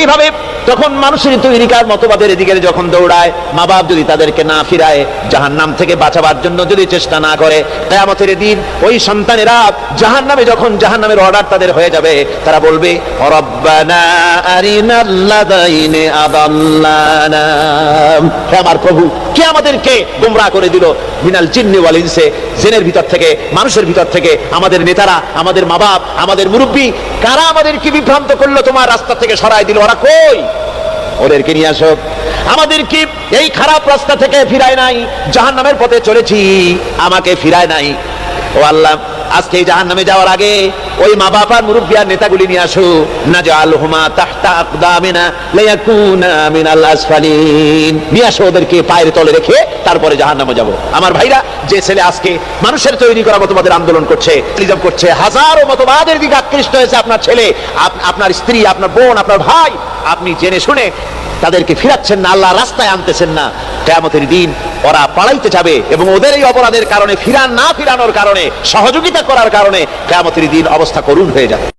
এইভাবে তখন মানুষের তৈরিকার মতবাদের এদিকে যখন দৌড়ায়, মা বাপ যদি তাদেরকে না ফিরায়, জাহান্নাম থেকে বাঁচাবার জন্য যদি চেষ্টা না করে, কিয়ামতের দিন ওই সন্তানেরা জাহান্নামে, যখন জাহান্নামের অর্ডার তাদের হয়ে যাবে, তারা বলবে রব্বানা আরিনাল্লাযাইনি আদাল্লানা, হে আমার প্রভু, কে আমাদেরকে গোমরাহ করে দিল, মিনাল জিন্নি ওয়াল ইনসি, জিনের ভিতর থেকে মানুষের ভিতর থেকে, আমাদের নেতারা, আমাদের মা বাপ, আমাদের মুরব্বী, কারা আমাদেরকে বিভ্রান্ত করলো, তোমার রাস্তা থেকে সরাই দিল, ওরা কই? ওদেরকে নিয়ে আসো। আমাদেরকে এই খারাপ রাস্তা থেকে ফিরায় নাই, জাহান্নামের পথে চলেছি, আমাকে ফিরায় নাই। ও আল্লাহ, আজকে জাহান্নামে যাওয়ার আগে ওই মা বাপ আর মুরব্বি আর নেতাগুলি নিয়ে আসো, নাজআলহুমা তাহতা আকদামিনা লিয়াকুনা মিনাল আসফালিন, নিয়ে আসো, ওদেরকে পায়ের তলে রেখে তারপরে জাহান্নামে যাব। আমার ভাইরা, যে ছেলে আজকে মানুষের তৈরি করা মতবাদের আন্দোলন করছে, ইলজাম করছে, হাজারো মতবাদের দিকে আকৃষ্ট হয়েছে আপনার ছেলে, আপনার স্ত্রী, আপনার বোন, আপনার ভাই, আপনি জেনে শুনে তাদেরকে ফিরাচ্ছেন না, আল্লাহ রাস্তায় আনতেছেন না, কিয়ামতের দিন ওরা পালাইতে যাবে এবং ওদের এই অপরাধের কারণে, ফিরানোর কারণে, সহযোগিতা করার কারণে কিয়ামতের দিন অবস্থা করুণ হয়ে যাবে।